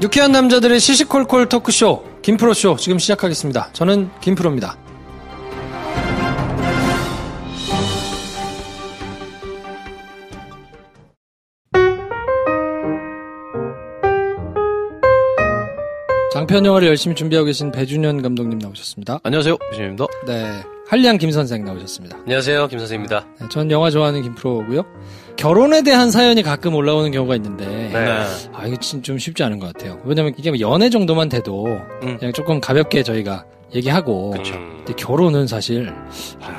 유쾌한 남자들의 시시콜콜 토크쇼 김프로쇼 지금 시작하겠습니다. 저는 김프로입니다. 장편 영화를 열심히 준비하고 계신 배준현 감독님 나오셨습니다. 안녕하세요, 배준현입니다. 네, 한량 김 선생 나오셨습니다. 안녕하세요, 김 선생입니다. 네, 전 영화 좋아하는 김프로고요. 결혼에 대한 사연이 가끔 올라오는 경우가 있는데 이거 좀 쉽지 않은 것 같아요. 왜냐면 이게 연애 정도만 돼도 그냥 조금 가볍게 저희가 얘기하고 근데 결혼은 사실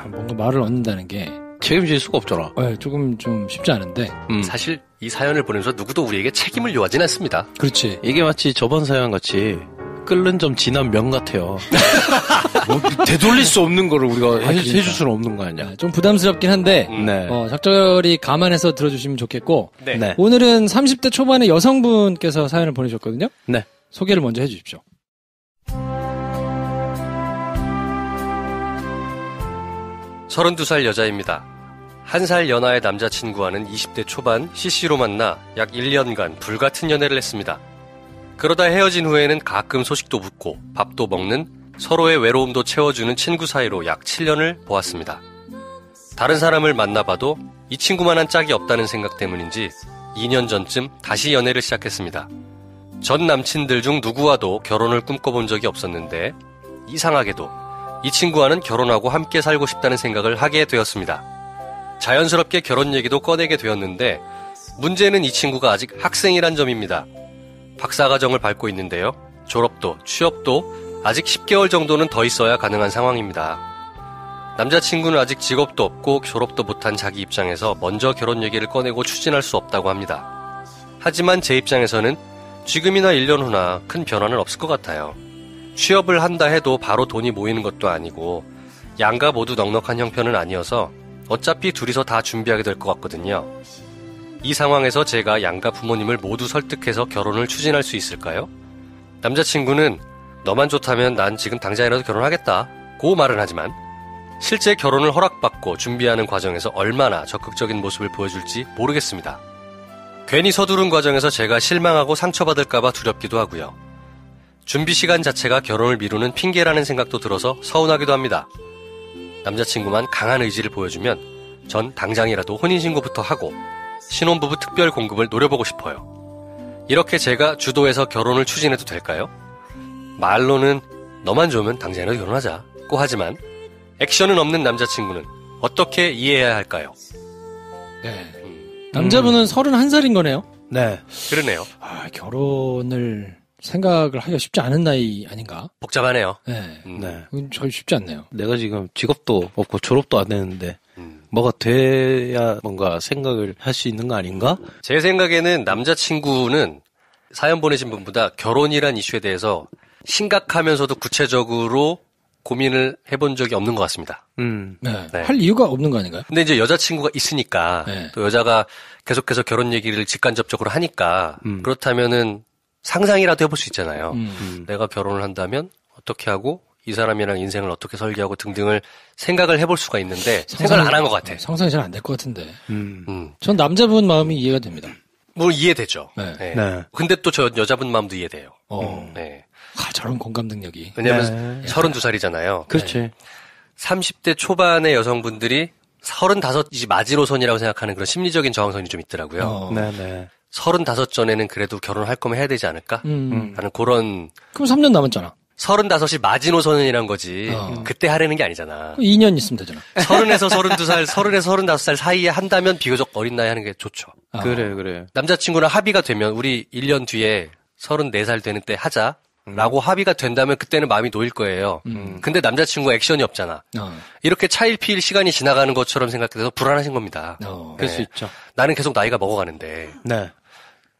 뭔가 말을 얻는다는 게 책임질 수가 없잖아. 조금 좀 쉽지 않은데 사실 이 사연을 보내면서 누구도 우리에게 책임을 요하진 않습니다. 그렇지. 이게 마치 저번 사연 같이 끓는 점 지난 면 같아요. 뭐 되돌릴 수 없는 거를 우리가 해줄 수는 없는 거 아니야. 좀 부담스럽긴 한데 적절히 감안해서 들어주시면 좋겠고 네. 오늘은 30대 초반의 여성분께서 사연을 보내셨거든요. 네. 소개를 먼저 해주십시오. 32살 여자입니다. 1살 연하의 남자친구와는 20대 초반 CC로 만나 약 1년간 불같은 연애를 했습니다. 그러다 헤어진 후에는 가끔 소식도 묻고 밥도 먹는 서로의 외로움도 채워주는 친구 사이로 약 7년을 보았습니다. 다른 사람을 만나봐도 이 친구만한 짝이 없다는 생각 때문인지 2년 전쯤 다시 연애를 시작했습니다. 전 남친들 중 누구와도 결혼을 꿈꿔본 적이 없었는데 이상하게도 이 친구와는 결혼하고 함께 살고 싶다는 생각을 하게 되었습니다. 자연스럽게 결혼 얘기도 꺼내게 되었는데 문제는 이 친구가 아직 학생이란 점입니다. 박사과정을 밟고 있는데요. 졸업도 취업도 아직 10개월 정도는 더 있어야 가능한 상황입니다. 남자친구는 아직 직업도 없고 졸업도 못한 자기 입장에서 먼저 결혼 얘기를 꺼내고 추진할 수 없다고 합니다. 하지만 제 입장에서는 지금이나 1년 후나 큰 변화는 없을 것 같아요. 취업을 한다 해도 바로 돈이 모이는 것도 아니고 양가 모두 넉넉한 형편은 아니어서 어차피 둘이서 다 준비하게 될 것 같거든요. 이 상황에서 제가 양가 부모님을 모두 설득해서 결혼을 추진할 수 있을까요? 남자친구는 너만 좋다면 난 지금 당장이라도 결혼하겠다 고 말은 하지만 실제 결혼을 허락받고 준비하는 과정에서 얼마나 적극적인 모습을 보여줄지 모르겠습니다. 괜히 서두른 과정에서 제가 실망하고 상처받을까봐 두렵기도 하고요. 준비 시간 자체가 결혼을 미루는 핑계라는 생각도 들어서 서운하기도 합니다. 남자친구만 강한 의지를 보여주면 전 당장이라도 혼인신고부터 하고 신혼부부 특별 공급을 노려보고 싶어요. 이렇게 제가 주도해서 결혼을 추진해도 될까요? 말로는 너만 좋으면 당장이라도 결혼하자고 하지만 액션은 없는 남자친구는 어떻게 이해해야 할까요? 네. 남자분은 31살인 거네요? 네. 그러네요. 결혼을 생각을 하기가 쉽지 않은 나이 아닌가? 복잡하네요. 네. 네. 전 쉽지 않네요. 내가 지금 직업도 없고 졸업도 안 했는데 뭐가 돼야 뭔가 생각을 할 수 있는 거 아닌가? 제 생각에는 남자친구는 사연 보내신 분보다 결혼이란 이슈에 대해서 심각하면서도 구체적으로 고민을 해본 적이 없는 것 같습니다. 네. 네. 할 이유가 없는 거 아닌가요? 근데 이제 여자친구가 있으니까 또 여자가 계속해서 결혼 얘기를 직간접적으로 하니까 그렇다면은 상상이라도 해볼 수 있잖아요. 내가 결혼을 한다면 어떻게 하고 이 사람이랑 인생을 어떻게 설계하고 등등을 생각을 해볼 수가 있는데 생각을 안 한 것 같아. 상상이 잘 안 될 것 같은데. 전 남자분 마음이 이해가 됩니다. 뭐 이해되죠. 네. 네. 근데 또 저 여자분 마음도 이해돼요. 네. 저런 공감 능력이. 왜냐면 32살이잖아요. 그렇지. 30대 초반의 여성분들이 35이 마지노선이라고 생각하는 그런 심리적인 저항선이 좀 있더라고요. 네네. 35 전에는 그래도 결혼을 할 거면 해야 되지 않을까? 라는 그런. 그럼 3년 남았잖아. 35이 마지노선이란 거지. 그때 하려는 게 아니잖아. 2년 있으면 되잖아. 30에서 32살, 30에서 35살 사이에 한다면 비교적 어린 나이 하는 게 좋죠. 그래. 남자친구랑 합의가 되면 우리 1년 뒤에 34살 되는 때 하자. 라고 합의가 된다면 그때는 마음이 놓일 거예요. 근데 남자친구 액션이 없잖아. 이렇게 차일피일 시간이 지나가는 것처럼 생각돼서 불안하신 겁니다. 그럴 수 있죠. 나는 계속 나이가 먹어가는데. 네.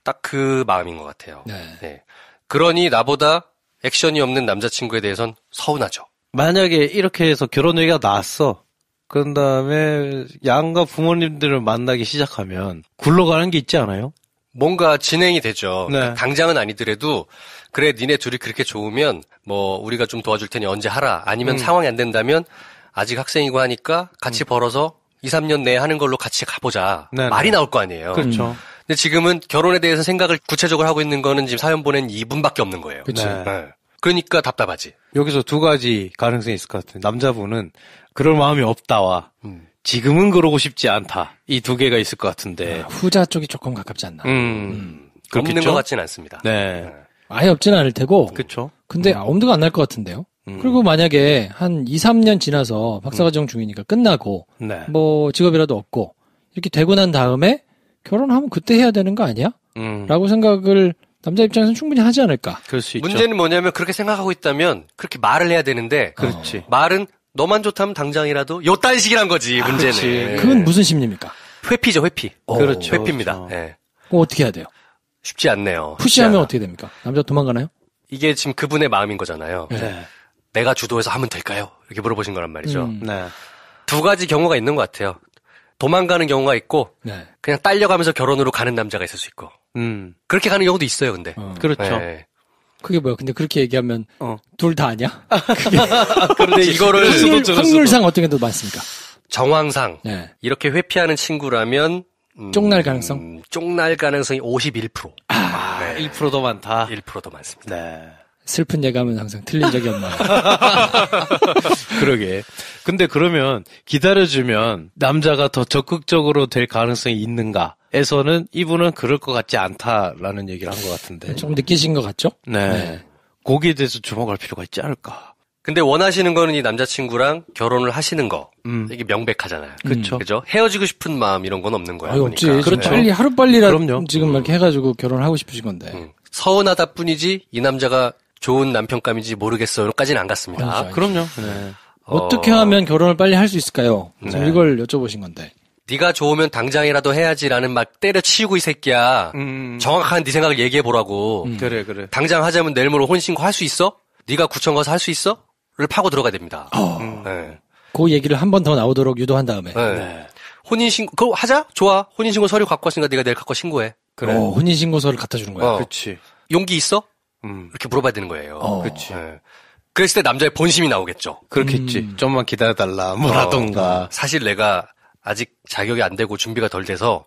딱 그 마음인 것 같아요. 네. 그러니 나보다 액션이 없는 남자친구에 대해선 서운하죠. 만약에 이렇게 해서 결혼 얘기가 나왔어. 그런 다음에 양가 부모님들을 만나기 시작하면 굴러가는 게 있지 않아요? 뭔가 진행이 되죠. 네. 그러니까 당장은 아니더라도 그래 니네 둘이 그렇게 좋으면 뭐 우리가 좀 도와줄 테니 언제 하라. 아니면 상황이 안 된다면 아직 학생이고 하니까 같이 벌어서 2, 3년 내에 하는 걸로 같이 가보자. 네네. 말이 나올 거 아니에요. 그렇죠. 근데 지금은 결혼에 대해서 생각을 구체적으로 하고 있는 거는 지금 사연 보낸 이분밖에 없는 거예요. 그치. 네. 네. 그러니까 답답하지. 여기서 두 가지 가능성이 있을 것 같아요. 남자분은 그럴 마음이 없다와 지금은 그러고 싶지 않다. 이 두 개가 있을 것 같은데. 후자 쪽이 조금 가깝지 않나. 없는 것 같지는 않습니다. 네. 아예 없지는 않을 테고. 그렇죠. 근데 엄두가 안 날 것 같은데요. 그리고 만약에 한 2, 3년 지나서 박사과정 중이니까 끝나고 네. 뭐 직업이라도 얻고 이렇게 되고 난 다음에 결혼하면 그때 해야 되는 거 아니야? 라고 생각을 남자 입장에서는 충분히 하지 않을까. 그럴 수 있죠. 문제는 뭐냐면 그렇게 생각하고 있다면 그렇게 말을 해야 되는데 그렇지. 말은 너만 좋다면 당장이라도 요딴 식이란 거지 문제는. 그렇지. 그건 무슨 심리입니까? 회피죠 회피. 그렇죠. 회피입니다. 그렇죠. 네. 그거 어떻게 해야 돼요? 쉽지 않네요. 푸시하면 어떻게 됩니까? 남자 도망가나요? 이게 지금 그분의 마음인 거잖아요. 네. 내가 주도해서 하면 될까요? 이렇게 물어보신 거란 말이죠. 네. 두 가지 경우가 있는 것 같아요. 도망가는 경우가 있고 네. 그냥 딸려가면서 결혼으로 가는 남자가 있을 수 있고 그렇게 가는 경우도 있어요. 근데 그렇죠. 네. 그게 뭐야? 근데 그렇게 얘기하면 둘 다 아니야? 그런데 이거를 확률상 어떻게 더 많습니까? 정황상 네. 이렇게 회피하는 친구라면 쪽날 가능성? 쪽날 가능성이 51%. 네. 1%도 많다. 1%도 많습니다. 네. 슬픈 예감은 항상 틀린 적이 없나요? 그러게. 근데 그러면 기다려주면 남자가 더 적극적으로 될 가능성이 있는가에서는 이분은 그럴 것 같지 않다라는 얘기를 한 것 같은데. 조금 느끼신 것 같죠? 네. 네. 거기에 대해서 주목할 필요가 있지 않을까. 근데 원하시는 거는 이 남자친구랑 결혼을 하시는 거. 이게 명백하잖아요. 그렇죠. 그죠? 헤어지고 싶은 마음 이런 건 없는 거야. 아유, 없지. 보니까. 그렇죠. 빨리, 하루빨리라도 그럼요. 지금 이렇게 해가지고 결혼하고 싶으신 건데. 서운하다 뿐이지 이 남자가 좋은 남편감인지 모르겠어요까지는 안 갔습니다. 아니죠. 그럼요. 네. 어떻게 하면 결혼을 빨리 할 수 있을까요? 지금 이걸 여쭤보신 건데. 네가 좋으면 당장이라도 해야지라는 막 때려치우고 이 새끼야. 정확한 네 생각을 얘기해 보라고. 그래. 당장 하자면 내일 모레 혼신고 할 수 있어? 네가 구청 가서 할 수 있어? 를 파고 들어가야 됩니다. 네. 그 얘기를 한 번 더 나오도록 유도한 다음에. 네. 혼인신고 그거 하자? 좋아. 혼인신고 서류 갖고 왔으니까 네가 내일 갖고 신고해. 그래. 혼인신고서를 갖다 주는 거야. 그렇지. 용기 있어? 이렇게 물어봐야 되는 거예요. 그렇지. 네. 그랬을 때 남자의 본심이 나오겠죠. 그렇겠지. 좀만 기다려달라. 뭐라던가. 사실 내가 아직 자격이 안 되고 준비가 덜 돼서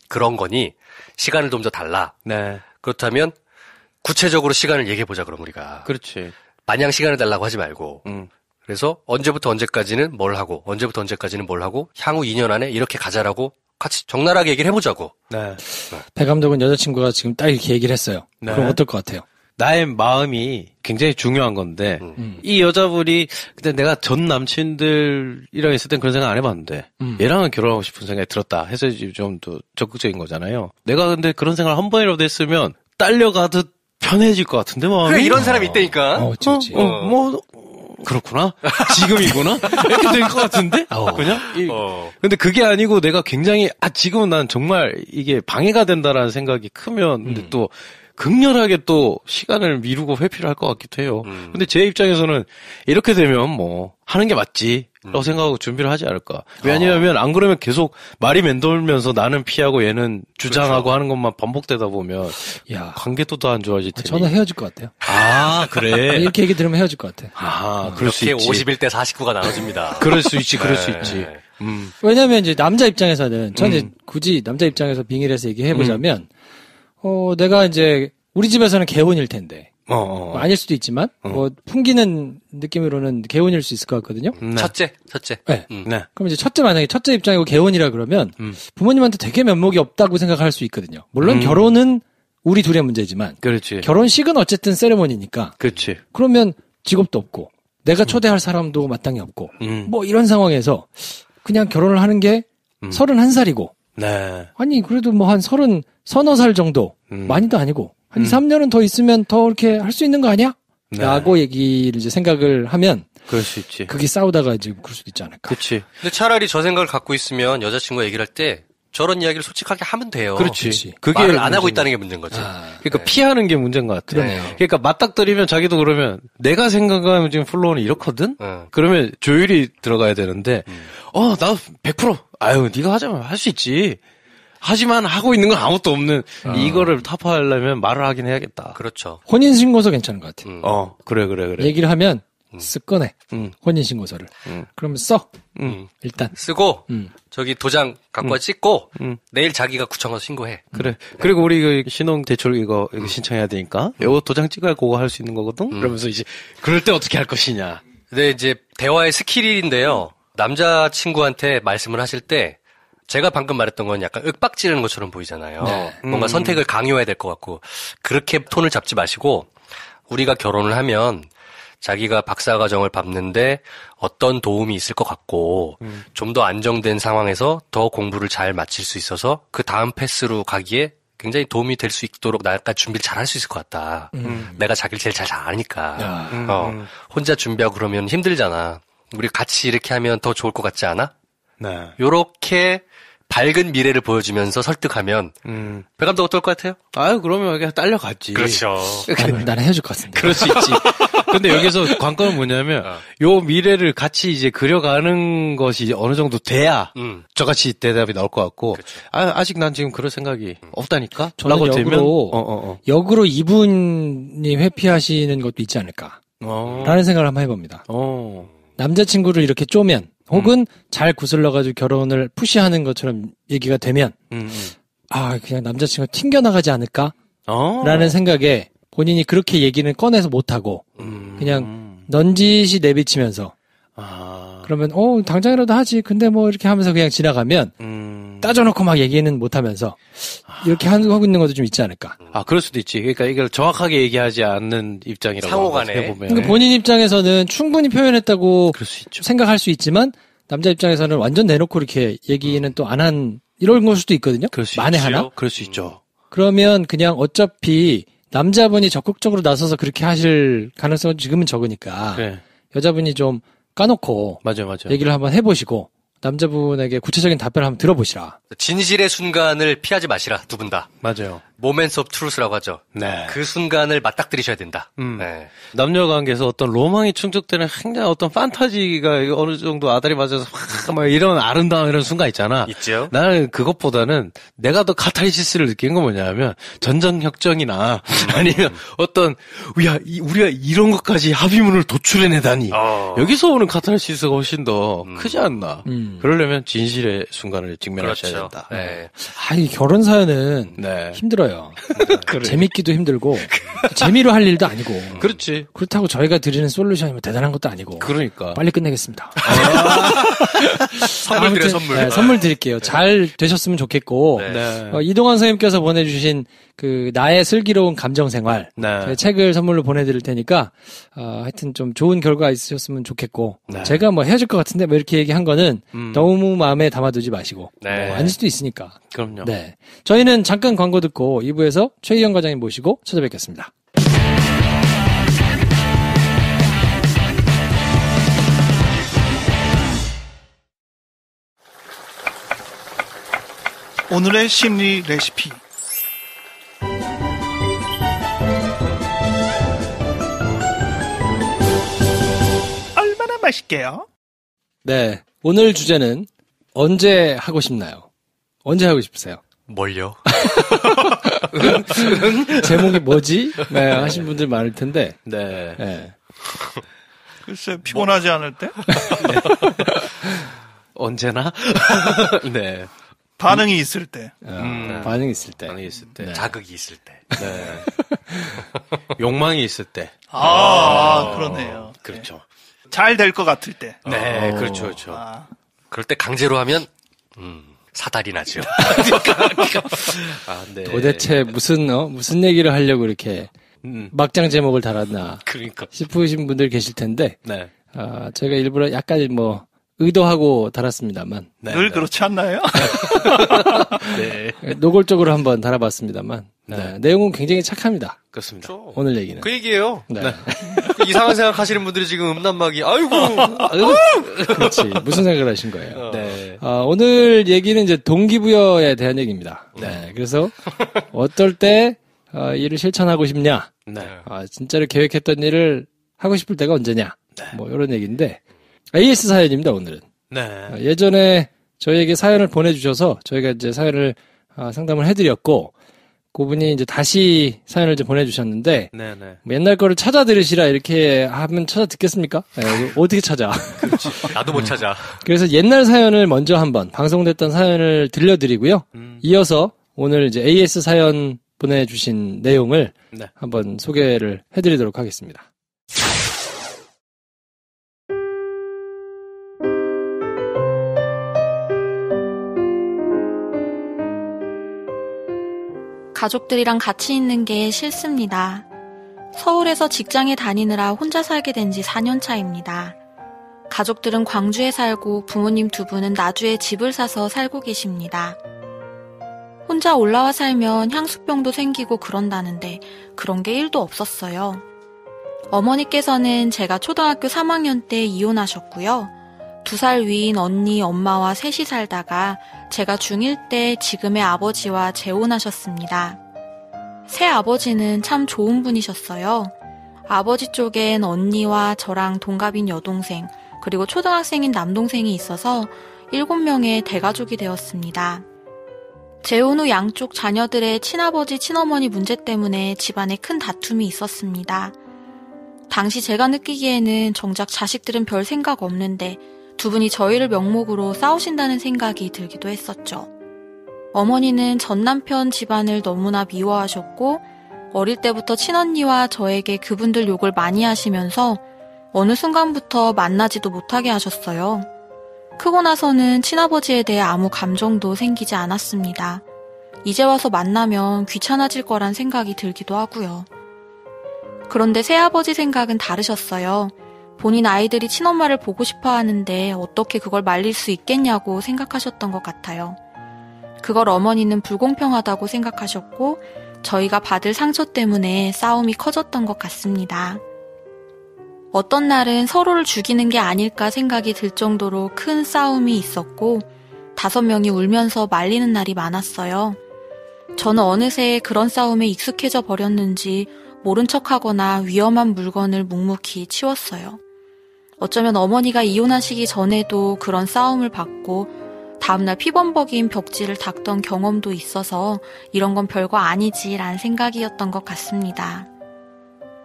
그런 거니 시간을 좀 더 달라. 네. 그렇다면 구체적으로 시간을 얘기해보자 그럼 우리가. 그렇지. 마냥 시간을 달라고 하지 말고. 그래서 언제부터 언제까지는 뭘 하고 언제부터 언제까지는 뭘 하고 향후 2년 안에 이렇게 가자라고 같이 적나라하게 얘기를 해보자고. 네. 배 감독은 여자친구가 지금 딱 이렇게 얘기를 했어요. 네. 그럼 어떨 것 같아요? 나의 마음이 굉장히 중요한 건데 이 여자분이 근데 내가 전 남친들이랑 있을 땐 그런 생각 안 해봤는데 얘랑은 결혼하고 싶은 생각이 들었다 해서 좀 더 적극적인 거잖아요. 내가 근데 그런 생각을 한 번이라도 했으면 딸려가듯 편해질 것 같은데 마음이. 그래 이런 사람이 있다니까. 그치. 뭐 그렇구나. 지금이구나. 이렇게 될 것 같은데. 그냥. 근데 그게 아니고 내가 굉장히 지금은 난 정말 이게 방해가 된다라는 생각이 크면 근데 또 극렬하게 또 시간을 미루고 회피를 할 것 같기도 해요. 근데 제 입장에서는 이렇게 되면 뭐 하는 게 맞지. 라고 생각하고 준비를 하지 않을까. 왜냐하면 안 그러면 계속 말이 맴돌면서 나는 피하고 얘는 주장하고 그렇죠. 하는 것만 반복되다 보면 야, 관계도 더 안 좋아질 테니. 저는 헤어질 것 같아요. 아, 그래. 이렇게 얘기 들으면 헤어질 것 같아. 그럴 수 이렇게 있지. 51대 49가 나눠집니다. 그럴 수 있지, 그럴 수 있지. 왜냐면 이제 남자 입장에서는 저는 굳이 남자 입장에서 빙의해서 얘기해보자면 내가 이제 우리 집에서는 개혼일 텐데. 아닐 수도 있지만, 풍기는 느낌으로는 개혼일 수 있을 것 같거든요. 네. 첫째. 네. 네. 그럼 이제 만약에 첫째 입장이고 개혼이라 그러면, 부모님한테 되게 면목이 없다고 생각할 수 있거든요. 물론 결혼은 우리 둘의 문제지만, 그렇지. 결혼식은 어쨌든 세레모니니까. 그렇지. 그러면 직업도 없고, 내가 초대할 사람도 마땅히 없고, 뭐 이런 상황에서 그냥 결혼을 하는 게 31살이고, 네. 아니, 그래도 뭐 한 서너 살 정도, 많이도 아니고, 한 2, 3년은 더 있으면 더 이렇게 할 수 있는 거 아니야? 네. 라고 얘기를 이제 생각을 하면. 그럴 수 있지. 그게 싸우다가 이제 그럴 수도 있지 않을까. 그치. 근데 차라리 저 생각을 갖고 있으면 여자친구가 얘기를 할 때 저런 이야기를 솔직하게 하면 돼요. 그렇지. 그게 말을 안 하고 있다는 게 문제인 거지. 그러니까 네. 피하는 게 문제인 것 같아. 그러네요. 그러니까 맞닥뜨리면 자기도 그러면 내가 생각하면 지금 플로우는 이렇거든? 그러면 조율이 들어가야 되는데, 나 100%. 아유, 네가 하자면 할 수 있지. 하지만 하고 있는 건 아무것도 없는 이거를 타파하려면 말을 하긴 해야겠다. 그렇죠. 혼인신고서 괜찮은 것 같아요. 그래. 얘기를 하면 쓱 꺼내. 혼인신고서를. 그러면 써. 일단. 쓰고, 저기 도장 갖고 와 찍고, 내일 자기가 구청 가서 신고해. 그래. 그리고 우리 그 신혼대출 이거 신청해야 되니까, 요거 도장 찍어야 그거 할 수 있는 거거든? 그러면서 이제, 그럴 때 어떻게 할 것이냐. 근데 이제, 대화의 스킬인데요. 남자친구한테 말씀을 하실 때, 제가 방금 말했던 건 약간 윽박지르는 것처럼 보이잖아요. 네. 뭔가 선택을 강요해야 될 것 같고, 그렇게 톤을 잡지 마시고, 우리가 결혼을 하면, 자기가 박사과정을 밟는데 어떤 도움이 있을 것 같고 좀 더 안정된 상황에서 더 공부를 잘 마칠 수 있어서 그 다음 패스로 가기에 굉장히 도움이 될 수 있도록 나까지 준비를 잘 할 수 있을 것 같다. 내가 자기를 제일 잘 아니까. 혼자 준비하고 그러면 힘들잖아. 우리 같이 이렇게 하면 더 좋을 것 같지 않아? 네. 요렇게 밝은 미래를 보여주면서 설득하면 배 감독 어떨 것 같아요? 아유 그러면 그냥 딸려갔지. 그렇죠. 나는 해줄 것 같습니다. 그럴 수 있지. 근데 여기서 관건은 뭐냐면 요 미래를 같이 이제 그려가는 것이 이제 어느 정도 돼야 저같이 대답이 나올 것 같고 그렇죠. 아직 난 지금 그럴 생각이 없다니까. 저는 라고 역으로 이분이 회피하시는 것도 있지 않을까 라는 생각을 한번 해봅니다. 남자친구를 이렇게 쪼면 혹은 잘 구슬러가지고 결혼을 푸시하는 것처럼 얘기가 되면 그냥 남자친구가 튕겨나가지 않을까? 라는 생각에 본인이 그렇게 얘기는 꺼내서 못하고 그냥 넌지시 내비치면서 그러면 당장이라도 하지 근데 뭐 이렇게 하면서 그냥 지나가면 따져놓고 막 얘기는 못하면서 이렇게 하고 있는 것도 좀 있지 않을까. 그럴 수도 있지. 그러니까 이걸 정확하게 얘기하지 않는 입장이라고 상호간에 해보면. 그러니까 본인 입장에서는 충분히 표현했다고 그럴 수 있죠. 생각할 수 있지만 남자 입장에서는 완전 내놓고 이렇게 얘기는 또 안 한 이런 걸 수도 있거든요. 만에 하나. 그럴 수 있죠. 그러면 그냥 어차피 남자분이 적극적으로 나서서 그렇게 하실 가능성은 지금은 적으니까 그래. 여자분이 좀 까놓고 맞아. 얘기를 한번 해보시고 남자분에게 구체적인 답변을 한번 들어보시라. 진실의 순간을 피하지 마시라, 두 분 다. 맞아요. 모멘트 오브 트루스라고 하죠. 네. 그 순간을 맞닥뜨리셔야 된다. 네. 남녀 관계에서 어떤 로망이 충족되는 굉장히 어떤 판타지가 어느 정도 아다리 맞아서 막 이런 아름다운 이런 순간 있잖아. 있죠. 나는 그것보다는 내가 더 카타르시스를 느낀 건 뭐냐면 전전협정이나 아니면 어떤 우리가 이런 것까지 합의문을 도출해내다니 여기서 오는 카타르시스가 훨씬 더 크지 않나. 그러려면 진실의 순간을 직면하셔야 그렇죠. 된다. 네. 이 결혼 사연은 힘들어요. 그래. 재밌기도 힘들고 재미로 할 일도 아니고. 그렇지. 그렇다고 저희가 드리는 솔루션이 뭐 대단한 것도 아니고. 그러니까. 빨리 끝내겠습니다. 선물 드려 선물. 네, 선물 드릴게요. 잘 되셨으면 좋겠고. 네. 이동환 선생님께서 보내주신 그 나의 슬기로운 감정생활 네. 책을 선물로 보내드릴 테니까 하여튼 좀 좋은 결과 있으셨으면 좋겠고. 네. 제가 뭐 헤어질 것 같은데 뭐 이렇게 얘기한 거는 너무 마음에 담아두지 마시고. 네. 아닐 수도 있으니까. 그럼요. 네. 저희는 잠깐 광고 듣고 2부에서 최희영 과장님 모시고 찾아뵙겠습니다. 오늘의 심리 레시피. 얼마나 맛있게요? 네. 오늘 주제는 언제 하고 싶나요? 언제 하고 싶으세요? 뭘요? 제목이 뭐지? 네, 하신 분들 많을 텐데. 네. 네. 글쎄, 피곤하지 않을 때? 네. 언제나? 네. 반응이 있을 때. 반응이 있을 때. 반응이 있을 때. 네. 자극이 있을 때. 네. 욕망이 있을 때. 그러네요. 그렇죠. 네. 잘 될 것 같을 때. 네, 그렇죠. 그럴 때 강제로 하면, 사달이 나죠. 네. 도대체 무슨 얘기를 하려고 이렇게 막장 제목을 달았나. 그러니까. 싶으신 분들 계실 텐데. 네. 제가 일부러 약간 의도하고 달았습니다만. 네, 늘 그렇지 않나요? 네. 노골적으로 한번 달아봤습니다만. 네. 내용은 굉장히 착합니다. 그렇습니다. 그렇죠. 오늘 얘기는. 그 얘기예요. 네. 이상한 생각 하시는 분들이 지금 음란막이, 아이고. 그렇지. 무슨 생각을 하신 거예요? 네. 오늘 얘기는 이제 동기부여에 대한 얘기입니다. 네. 그래서 어떨 때 일을 실천하고 싶냐? 네. 진짜로 계획했던 일을 하고 싶을 때가 언제냐? 네. 뭐 이런 얘기인데 AS 사연입니다. 오늘은. 네. 예전에 저희에게 사연을 보내주셔서 저희가 이제 사연을 상담을 해드렸고 그분이 이제 다시 사연을 좀 보내주셨는데, 네네. 뭐 옛날 거를 찾아 들으시라 이렇게 하면 찾아 듣겠습니까? 네, 어떻게 찾아? 그렇지. 나도 못 찾아. 그래서 옛날 사연을 먼저 한번 방송됐던 사연을 들려드리고요. 이어서 오늘 이제 AS 사연 보내주신 내용을 네. 한번 소개를 해드리도록 하겠습니다. 가족들이랑 같이 있는 게 싫습니다. 서울에서 직장에 다니느라 혼자 살게 된 지 4년 차입니다. 가족들은 광주에 살고 부모님 두 분은 나주에 집을 사서 살고 계십니다. 혼자 올라와 살면 향수병도 생기고 그런다는데 그런 게 1도 없었어요. 어머니께서는 제가 초등학교 3학년 때 이혼하셨고요. 2살 위인 언니, 엄마와 셋이 살다가 제가 중1 때 지금의 아버지와 재혼하셨습니다. 새 아버지는 참 좋은 분이셨어요. 아버지 쪽엔 언니와 저랑 동갑인 여동생, 그리고 초등학생인 남동생이 있어서 7명의 대가족이 되었습니다. 재혼 후 양쪽 자녀들의 친아버지, 친어머니 문제 때문에 집안에 큰 다툼이 있었습니다. 당시 제가 느끼기에는 정작 자식들은 별 생각 없는데 두 분이 저희를 명목으로 싸우신다는 생각이 들기도 했었죠. 어머니는 전 남편 집안을 너무나 미워하셨고 어릴 때부터 친언니와 저에게 그분들 욕을 많이 하시면서 어느 순간부터 만나지도 못하게 하셨어요. 크고 나서는 친아버지에 대해 아무 감정도 생기지 않았습니다. 이제 와서 만나면 귀찮아질 거란 생각이 들기도 하고요. 그런데 새아버지 생각은 다르셨어요. 본인 아이들이 친엄마를 보고 싶어 하는데 어떻게 그걸 말릴 수 있겠냐고 생각하셨던 것 같아요. 그걸 어머니는 불공평하다고 생각하셨고 저희가 받을 상처 때문에 싸움이 커졌던 것 같습니다. 어떤 날은 서로를 죽이는 게 아닐까 생각이 들 정도로 큰 싸움이 있었고 5명이 울면서 말리는 날이 많았어요. 저는 어느새 그런 싸움에 익숙해져 버렸는지 모른 척하거나 위험한 물건을 묵묵히 치웠어요. 어쩌면 어머니가 이혼하시기 전에도 그런 싸움을 받고 다음날 피범벅인 벽지를 닦던 경험도 있어서 이런 건 별거 아니지라는 생각이었던 것 같습니다.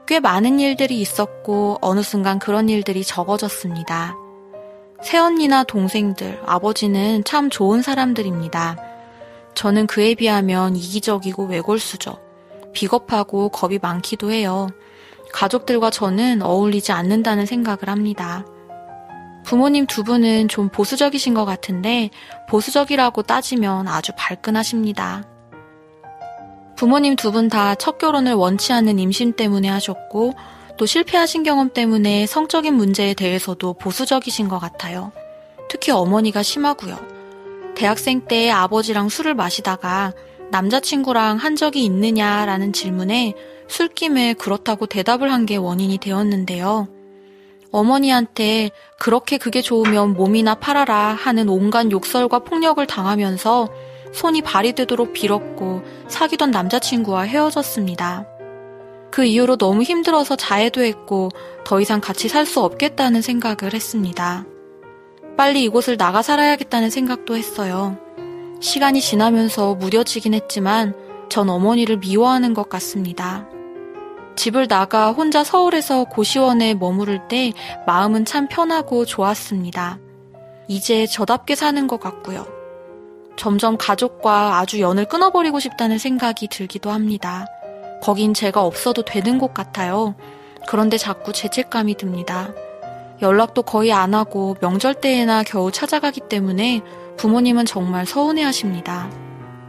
꽤 많은 일들이 있었고 어느 순간 그런 일들이 적어졌습니다. 새언니나 동생들, 아버지는 참 좋은 사람들입니다. 저는 그에 비하면 이기적이고 외골수죠. 비겁하고 겁이 많기도 해요. 가족들과 저는 어울리지 않는다는 생각을 합니다. 부모님 두 분은 좀 보수적이신 것 같은데 보수적이라고 따지면 아주 발끈하십니다. 부모님 두 분 다 첫 결혼을 원치 않는 임신 때문에 하셨고 또 실패하신 경험 때문에 성적인 문제에 대해서도 보수적이신 것 같아요. 특히 어머니가 심하고요. 대학생 때 아버지랑 술을 마시다가 남자친구랑 한 적이 있느냐라는 질문에 술김에 그렇다고 대답을 한 게 원인이 되었는데요. 어머니한테 그렇게 그게 좋으면 몸이나 팔아라 하는 온갖 욕설과 폭력을 당하면서 손이 발이 되도록 빌었고 사귀던 남자친구와 헤어졌습니다. 그 이후로 너무 힘들어서 자해도 했고 더 이상 같이 살 수 없겠다는 생각을 했습니다. 빨리 이곳을 나가 살아야겠다는 생각도 했어요. 시간이 지나면서 무뎌지긴 했지만 전 어머니를 미워하는 것 같습니다. 집을 나가 혼자 서울에서 고시원에 머무를 때 마음은 참 편하고 좋았습니다. 이제 저답게 사는 것 같고요. 점점 가족과 아주 연을 끊어버리고 싶다는 생각이 들기도 합니다. 거긴 제가 없어도 되는 곳 같아요. 그런데 자꾸 죄책감이 듭니다. 연락도 거의 안 하고 명절 때에나 겨우 찾아가기 때문에 부모님은 정말 서운해하십니다.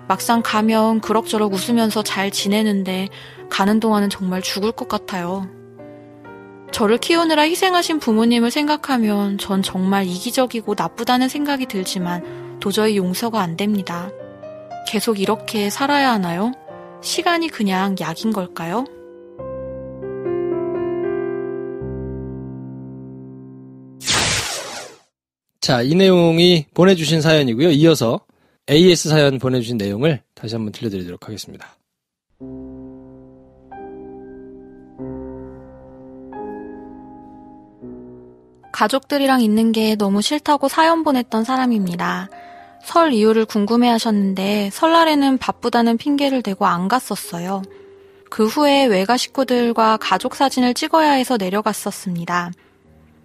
막상 가면 그럭저럭 웃으면서 잘 지내는데 가는 동안은 정말 죽을 것 같아요. 저를 키우느라 희생하신 부모님을 생각하면 전 정말 이기적이고 나쁘다는 생각이 들지만 도저히 용서가 안 됩니다. 계속 이렇게 살아야 하나요? 시간이 그냥 약인 걸까요? 자, 이 내용이 보내주신 사연이고요. 이어서 AS 사연 보내주신 내용을 다시 한번 들려드리도록 하겠습니다. 가족들이랑 있는 게 너무 싫다고 사연 보냈던 사람입니다. 설 이유를 궁금해하셨는데 설날에는 바쁘다는 핑계를 대고 안 갔었어요. 그 후에 외가 식구들과 가족 사진을 찍어야 해서 내려갔었습니다.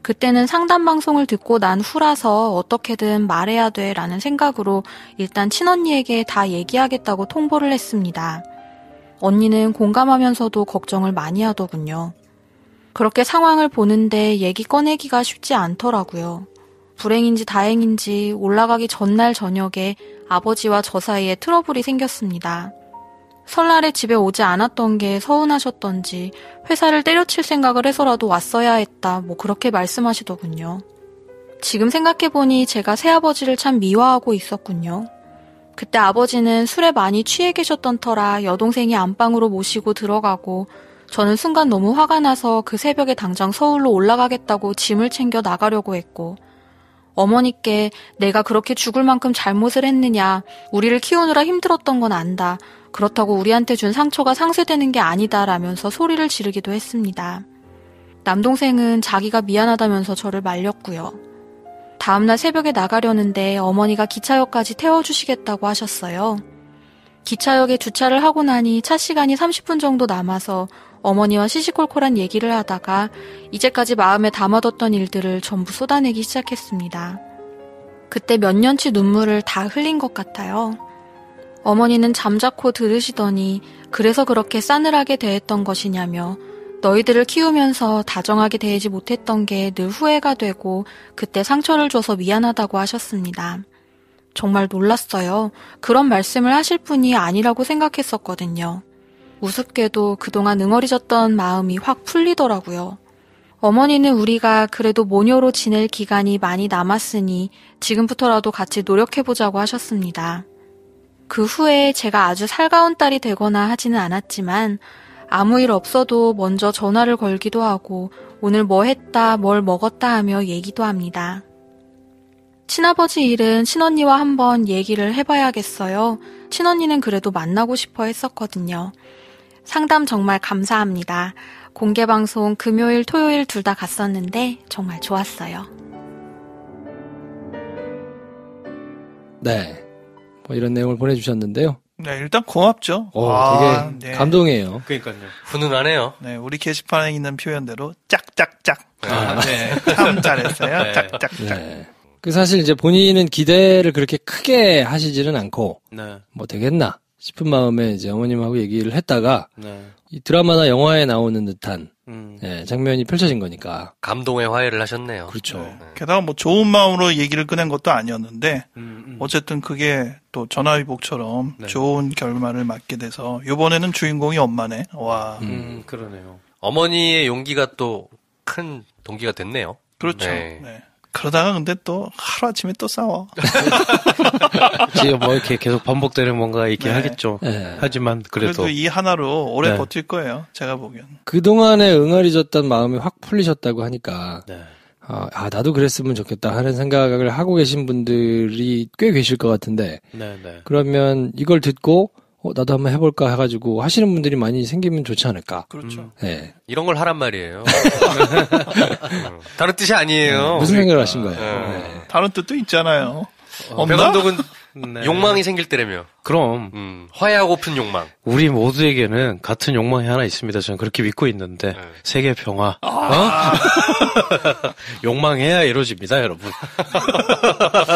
그때는 상담 방송을 듣고 난 후라서 어떻게든 말해야 돼라는 생각으로 일단 친언니에게 다 얘기하겠다고 통보를 했습니다. 언니는 공감하면서도 걱정을 많이 하더군요. 그렇게 상황을 보는데 얘기 꺼내기가 쉽지 않더라고요. 불행인지 다행인지 올라가기 전날 저녁에 아버지와 저 사이에 트러블이 생겼습니다. 설날에 집에 오지 않았던 게 서운하셨던지 회사를 때려칠 생각을 해서라도 왔어야 했다 그렇게 말씀하시더군요. 지금 생각해보니 제가 새아버지를 참 미워하고 있었군요. 그때 아버지는 술에 많이 취해 계셨던 터라 여동생이 안방으로 모시고 들어가고 저는 순간 너무 화가 나서 그 새벽에 당장 서울로 올라가겠다고 짐을 챙겨 나가려고 했고 어머니께 내가 그렇게 죽을 만큼 잘못을 했느냐, 우리를 키우느라 힘들었던 건 안다. 그렇다고 우리한테 준 상처가 상쇄되는 게 아니다라면서 소리를 지르기도 했습니다. 남동생은 자기가 미안하다면서 저를 말렸고요. 다음날 새벽에 나가려는데 어머니가 기차역까지 태워주시겠다고 하셨어요. 기차역에 주차를 하고 나니 차 시간이 30분 정도 남아서 어머니와 시시콜콜한 얘기를 하다가 이제까지 마음에 담아뒀던 일들을 전부 쏟아내기 시작했습니다. 그때 몇 년치 눈물을 다 흘린 것 같아요. 어머니는 잠자코 들으시더니 그래서 그렇게 싸늘하게 대했던 것이냐며 너희들을 키우면서 다정하게 대하지 못했던 게 늘 후회가 되고 그때 상처를 줘서 미안하다고 하셨습니다. 정말 놀랐어요. 그런 말씀을 하실 분이 아니라고 생각했었거든요. 우습게도 그동안 응어리졌던 마음이 확 풀리더라고요. 어머니는 우리가 그래도 모녀로 지낼 기간이 많이 남았으니 지금부터라도 같이 노력해보자고 하셨습니다. 그 후에 제가 아주 살가운 딸이 되거나 하지는 않았지만 아무 일 없어도 먼저 전화를 걸기도 하고 오늘 뭐 했다, 뭘 먹었다 하며 얘기도 합니다. 친아버지 일은 친언니와 한번 얘기를 해봐야겠어요. 친언니는 그래도 만나고 싶어 했었거든요. 상담 정말 감사합니다. 공개방송 금요일, 토요일 둘 다 갔었는데 정말 좋았어요. 네. 이런 내용을 보내주셨는데요. 네, 일단 고맙죠. 되게 네. 감동이에요. 그러니까요. 훈훈하네요. 네, 우리 게시판에 있는 표현대로 짝짝짝. 네, 참 잘했어요. 네. 짝짝짝. 네. 사실 이제 본인은 기대를 그렇게 크게 하시지는 않고, 네. 뭐 되겠나 싶은 마음에 이제 어머님하고 얘기를 했다가, 네. 이 드라마나 영화에 나오는 듯한, 장면이 펼쳐진 거니까. 감동의 화해를 하셨네요. 그렇죠. 네. 게다가 뭐 좋은 마음으로 얘기를 꺼낸 것도 아니었는데, 어쨌든 그게 또 전화위복처럼 네. 좋은 결말을 맞게 돼서, 요번에는 주인공이 엄마네. 와. 그러네요. 어머니의 용기가 또 큰 동기가 됐네요. 그렇죠. 네. 네. 그러다가 근데 또 하루아침에 또 싸워. 지금 뭐 이렇게 계속 반복되는 뭔가 있긴 네. 하겠죠. 네. 하지만 그래도 이 하나로 오래 네. 버틸 거예요. 제가 보기엔. 그동안에 응어리졌던 마음이 확 풀리셨다고 하니까, 네. 나도 그랬으면 좋겠다 하는 생각을 하고 계신 분들이 꽤 계실 것 같은데, 네, 네. 그러면 이걸 듣고, 나도 한번 해볼까 해가지고 하시는 분들이 많이 생기면 좋지 않을까. 그렇죠. 네. 이런 걸 하란 말이에요. 다른 뜻이 아니에요. 무슨 생각을 하신 거예요? 네. 다른 뜻도 있잖아요. 배 없나? 감독은 네. 욕망이 생길 때라며. 그럼 화해하고픈 욕망. 우리 모두에게는 같은 욕망이 하나 있습니다. 저는 그렇게 믿고 있는데 세계 평화. 욕망해야 이루어집니다, 여러분.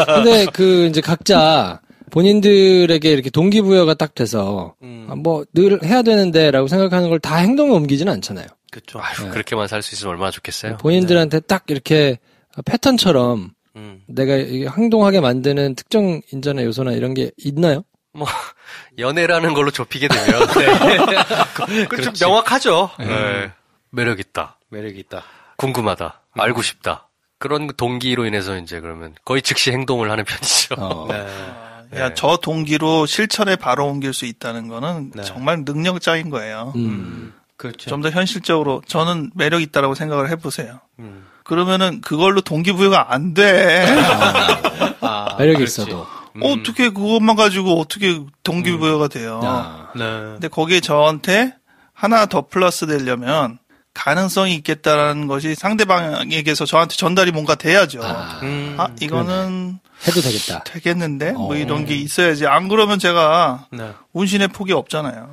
근데 이제 각자 본인들에게 이렇게 동기부여가 딱 돼서, 뭐 늘 해야 되는데라고 생각하는 걸 다 행동에 옮기지는 않잖아요. 그렇죠. 아유, 그렇게만 살 수 있으면 얼마나 좋겠어요. 본인들한테 딱 이렇게 패턴처럼 내가 행동하게 만드는 특정 인자나 요소나 이런 게 있나요? 뭐 연애라는 걸로 좁히게 되면 네. 좀 명확하죠. 네. 매력 있다. 매력 있다. 궁금하다. 알고 싶다. 그런 동기로 인해서 이제 그러면 거의 즉시 행동을 하는 편이죠. 네. 야, 저 동기로 실천에 바로 옮길 수 있다는 거는 정말 능력자인 거예요. 그렇죠. 좀 더 현실적으로 저는 매력 있다라고 생각을 해보세요. 그러면은 그걸로 동기부여가 안 돼. 매력이 있어도. 어떻게 그것만 가지고 어떻게 동기부여가 돼요. 네. 근데 거기에 저한테 하나 더 플러스 되려면 가능성이 있겠다라는 것이 상대방에게서 저한테 전달이 뭔가 돼야죠. 이거는 해도 되겠다. 되겠는데? 뭐 이런 게 있어야지. 안 그러면 제가 네. 운신의 폭이 없잖아요.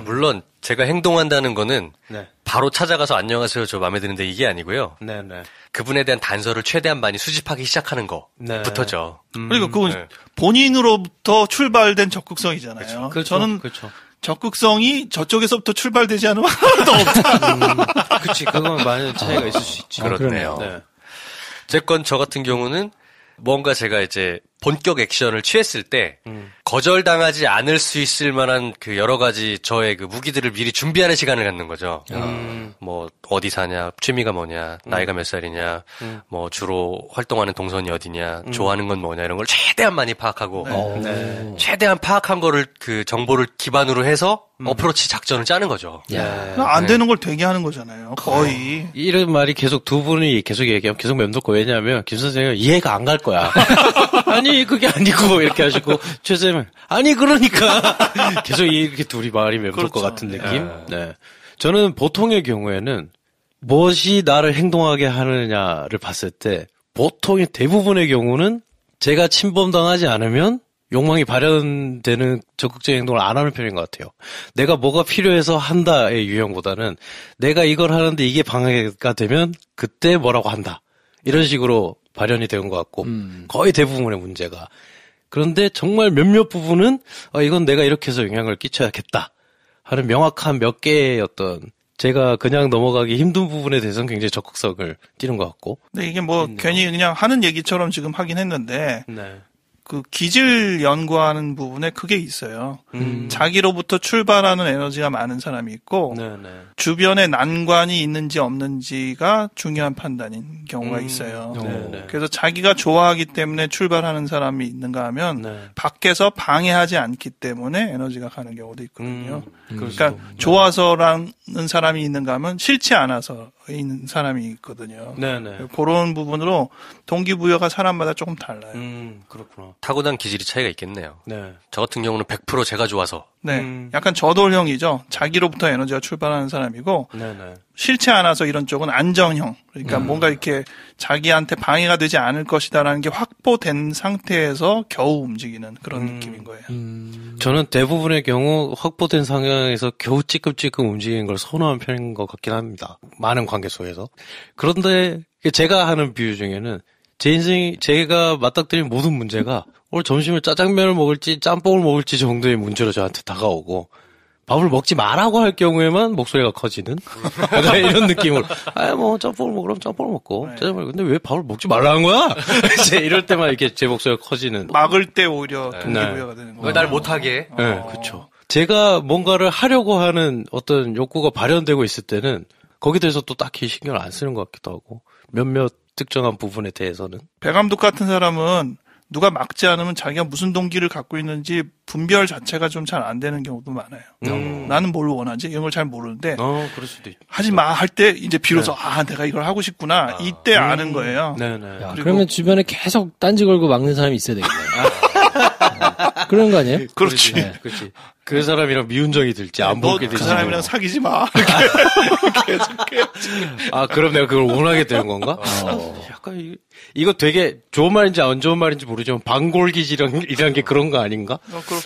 물론 제가 행동한다는 거는 네. 바로 찾아가서 안녕하세요 저 마음에 드는데 이게 아니고요. 네, 네. 그분에 대한 단서를 최대한 많이 수집하기 시작하는 거부터죠. 그러니까 그건 본인으로부터 출발된 적극성이잖아요. 그렇죠. 저는 그렇죠. 적극성이 저쪽에서부터 출발되지 않으면 하나도 없다. 그치, 그건 많은 차이가 있을 수 있지. 그렇네요. 네. 어쨌건 저 같은 경우는 뭔가 제가 이제 본격 액션을 취했을 때 거절당하지 않을 수 있을 만한 그 여러 가지 저의 그 무기들을 미리 준비하는 시간을 갖는 거죠. 뭐 어디 사냐, 취미가 뭐냐, 나이가 몇 살이냐, 뭐 주로 활동하는 동선이 어디냐, 좋아하는 건 뭐냐 이런 걸 최대한 많이 파악하고 최대한 파악한 거를 그 정보를 기반으로 해서 어프로치 작전을 짜는 거죠. 안 되는 걸 되게 하는 거잖아요. 거의. 이런 말이 계속 두 분이 계속 얘기하면 계속 맴돌고 왜냐하면 김 선생님은 이해가 안 갈 거야. 아니 그게 아니고 이렇게 하시고 최 쌤은 아니 그러니까 계속 이렇게 둘이 말이 맴돌 그렇죠. 것 같은 느낌. 네. 저는 보통의 경우에는 무엇이 나를 행동하게 하느냐를 봤을 때 보통의 대부분의 경우는 제가 침범당하지 않으면 욕망이 발현되는 적극적인 행동을 안 하는 편인 것 같아요. 내가 뭐가 필요해서 한다의 유형보다는 내가 이걸 하는데 이게 방해가 되면 그때 뭐라고 한다. 이런 식으로 발현이 되는 것 같고 거의 대부분의 문제가. 그런데 정말 몇몇 부분은 이건 내가 이렇게 해서 영향을 끼쳐야겠다 하는 명확한 몇 개의 어떤 제가 그냥 넘어가기 힘든 부분에 대해서는 굉장히 적극성을 띠는 것 같고. 근데 이게 뭐 괜히 그냥 하는 얘기처럼 지금 하긴 했는데 네. 그 기질 연구하는 부분에 그게 있어요. 자기로부터 출발하는 에너지가 많은 사람이 있고 주변에 난관이 있는지 없는지가 중요한 판단인 경우가 있어요. 그래서 자기가 좋아하기 때문에 출발하는 사람이 있는가 하면 밖에서 방해하지 않기 때문에 에너지가 가는 경우도 있거든요. 그러니까 좋아서라는 사람이 있는가 하면 싫지 않아서 있는 사람이 있거든요. 그런 부분으로 동기부여가 사람마다 조금 달라요. 그렇구나. 타고난 기질이 차이가 있겠네요. 네. 저 같은 경우는 100% 제가 좋아서. 네. 약간 저돌형이죠. 자기로부터 에너지가 출발하는 사람이고, 싫지 않아서 이런 쪽은 안정형. 그러니까 뭔가 이렇게 자기한테 방해가 되지 않을 것이다라는 게 확보된 상태에서 겨우 움직이는 그런 느낌인 거예요. 저는 대부분의 경우 확보된 상황에서 겨우 찌끔찌끔 움직이는 걸 선호하는 편인 것 같긴 합니다. 많은 관계 속에서. 그런데 제가 하는 비유 중에는 제 인생이 제가 맞닥뜨린 모든 문제가 오늘 점심을 짜장면을 먹을지 짬뽕을 먹을지 정도의 문제로 저한테 다가오고 밥을 먹지 말라고 할 경우에만 목소리가 커지는 이런 느낌으로 뭐 짬뽕을 먹으면 짬뽕을 먹고 짜장면 근데 왜 밥을 먹지 말라는 거야? 이제 이럴 때만 이렇게 제 목소리가 커지는 막을 때 오히려 동기부여가 되는 거예요. 왜 날 못하게? 네, 그렇죠. 제가 뭔가를 하려고 하는 어떤 욕구가 발현되고 있을 때는 거기에 대해서 또 딱히 신경을 안 쓰는 것 같기도 하고 몇몇 특정한 부분에 대해서는. 배 감독 같은 사람은 누가 막지 않으면 자기가 무슨 동기를 갖고 있는지 분별 자체가 좀 잘 안 되는 경우도 많아요. 나는 뭘 원하지? 이런 걸 잘 모르는데 그럴 수도 있죠. 하지 마 할 때 이제 비로소 내가 이걸 하고 싶구나 이때 아는 거예요. 야, 그러면 주변에 계속 딴지 걸고 막는 사람이 있어야 되겠네요. 그런 거 아니에요? 그렇지. 그렇지. 그 사람이랑 미운정이 들지 안 보게 되지. 그 사람이랑 사귀지 마. 그럼 내가 그걸 원하게 되는 건가? 약간 이거 되게 좋은 말인지 안 좋은 말인지 모르지만 방골기질이라는 게 그런 거 아닌가?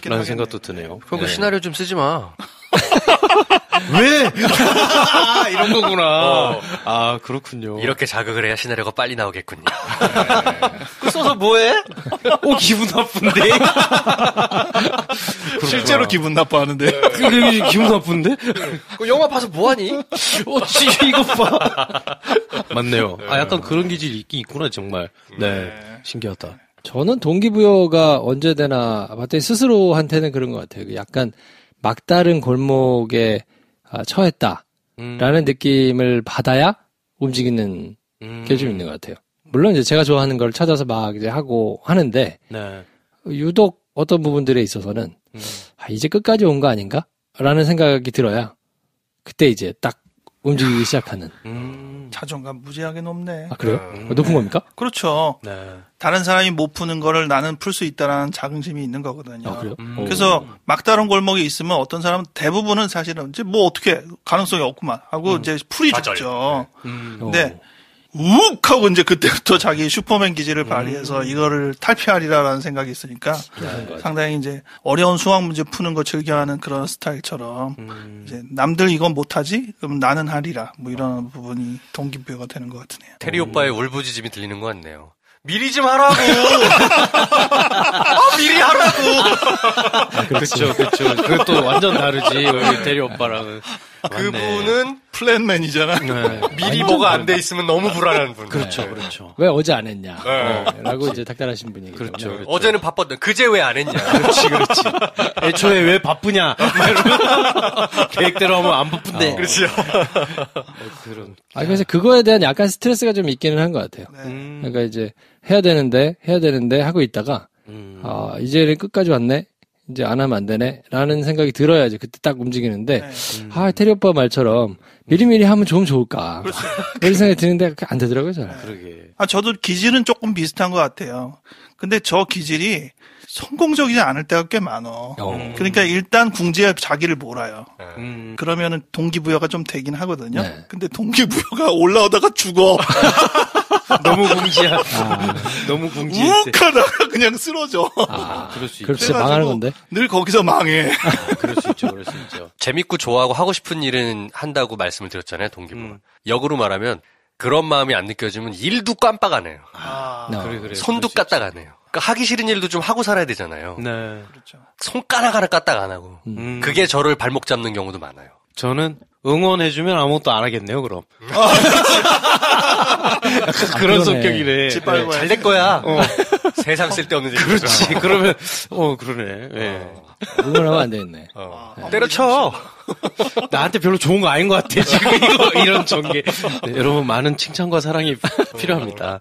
라는 생각도 드네요. 그럼 그 시나리오 좀 쓰지 마. 왜? 이런 거구나. 그렇군요. 이렇게 자극을 해야 시나리오가 빨리 나오겠군요. 그 써서 뭐해? 기분 나쁜데? 실제로 기분 나빠하는데. 그게 기분 나쁜데? 그 영화 봐서 뭐하니? 이거 봐. 맞네요. 약간 그런 기질이 있긴 있구나, 정말. 네. 신기하다. 저는 동기부여가 언제 되나 봤더니 스스로한테는 그런 것 같아요. 약간 막다른 골목에 처했다라는 느낌을 받아야 움직이는 게 좀 있는 것 같아요. 물론 이제 제가 좋아하는 걸 찾아서 막 이제 하고 하는데 유독 어떤 부분들에 있어서는 이제 끝까지 온 거 아닌가? 라는 생각이 들어야 그때 이제 딱 움직이기 시작하는. 자존감 무지하게 높네. 그래요? 높은 겁니까? 그렇죠. 다른 사람이 못 푸는 거를 나는 풀 수 있다라는 자긍심이 있는 거거든요. 그래요? 그래서 막다른 골목에 있으면 어떤 사람은 대부분은 사실은 이제 뭐 어떻게 가능성이 없구만 하고 이제 풀이 죽죠. 근데 욱 하고 이제 그때부터 자기 슈퍼맨 기질을 발휘해서 이거를 탈피하리라라는 생각이 있으니까 상당히 이제 어려운 수학 문제 푸는 거 즐겨하는 그런 스타일처럼 이제 남들 이건 못하지? 그럼 나는 하리라. 뭐 이런 부분이 동기부여가 되는 것 같으네요. 테리 오빠의 울부짖음이 들리는 것 같네요. 미리 좀 하라고! 미리 하라고! 그렇죠. 그것도 완전 다르지, 우리 대리 오빠랑은. 그분은 플랜맨이잖아. 네. 미리 뭐가 안 돼 있으면 너무 불안한 분. 그렇죠. 왜 어제 안 했냐? 라고 이제 닥달하신 분이. 그렇죠. 어제는 바빴던 그제 왜 안 했냐? 그렇지. 애초에 왜 바쁘냐? 계획대로 하면 안 바쁜데. 그렇죠. 그런. 그래서 그거에 대한 약간 스트레스가 좀 있기는 한 것 같아요. 그러니까 이제 해야 되는데 하고 있다가, 이제는 끝까지 왔네? 이제 안 하면 안 되네? 라는 생각이 들어야지 그때 딱 움직이는데, 테리 오빠 말처럼 미리미리 하면 좀 좋을까. 그런 생각이 드는데 안 되더라고요, 잘. 그러게. 저도 기질은 조금 비슷한 것 같아요. 근데 저 기질이 성공적이지 않을 때가 꽤 많어. 그러니까 일단 궁지에 자기를 몰아요. 그러면은 동기부여가 좀 되긴 하거든요. 네. 근데 동기부여가 올라오다가 죽어. 너무 궁지야. 너무 궁지해. 욱하다가 그냥 쓰러져. 그럴 수 있죠. 그럼 진짜 망하는 건데? 늘 거기서 망해. 그럴 수 있죠. 재밌고 좋아하고 하고 싶은 일은 한다고 말씀을 드렸잖아요, 동기부여. 역으로 말하면 그런 마음이 안 느껴지면 일도 깜빡 안 해요. 그래. 손도 까딱 안 해요. 그러니까 하기 싫은 일도 좀 하고 살아야 되잖아요. 네. 그렇죠. 손가락 하나 까딱 안 하고. 그게 저를 발목 잡는 경우도 많아요. 저는 응원해주면 아무것도 안 하겠네요, 그럼. 그런 성격이래. 잘 될 거야. 세상 쓸데없는 얘기. 그렇지. 그러면, 그러네. 네. 응원하면 안 되겠네. 때려쳐. 나한테 별로 좋은 거 아닌 것 같아, 지금 이런 전개. 네, 여러분, 많은 칭찬과 사랑이 필요합니다.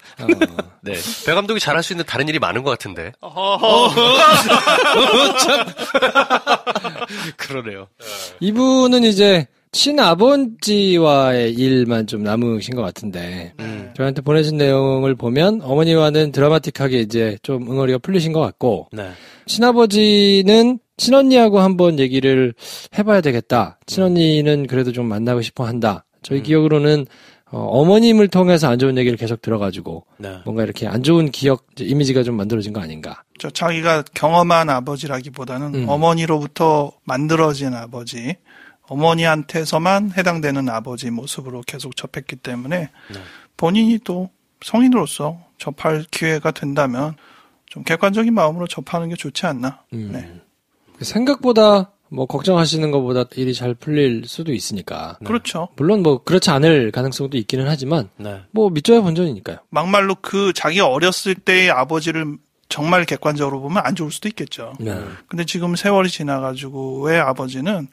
네. 배 감독이 잘할 수 있는 다른 일이 많은 것 같은데. 참. 그러네요. 이분은 이제, 친아버지와의 일만 좀 남으신 것 같은데, 저한테 보내신 내용을 보면, 어머니와는 드라마틱하게 이제 좀 응어리가 풀리신 것 같고, 네. 친아버지는 친언니하고 한번 얘기를 해봐야 되겠다. 친언니는 그래도 좀 만나고 싶어 한다. 저희 기억으로는, 어머님을 통해서 안 좋은 얘기를 계속 들어가지고, 네. 뭔가 이렇게 안 좋은 기억, 이미지가 좀 만들어진 거 아닌가. 자기가 경험한 아버지라기보다는 어머니로부터 만들어진 아버지, 어머니한테서만 해당되는 아버지 모습으로 계속 접했기 때문에 본인이 또 성인으로서 접할 기회가 된다면 좀 객관적인 마음으로 접하는 게 좋지 않나. 네. 생각보다 뭐 걱정하시는 것보다 일이 잘 풀릴 수도 있으니까. 그렇죠. 물론 뭐 그렇지 않을 가능성도 있기는 하지만 뭐 믿져야 본전이니까요. 막말로 자기가 어렸을 때의 아버지를 정말 객관적으로 보면 안 좋을 수도 있겠죠. 근데 지금 세월이 지나가지고 왜 아버지는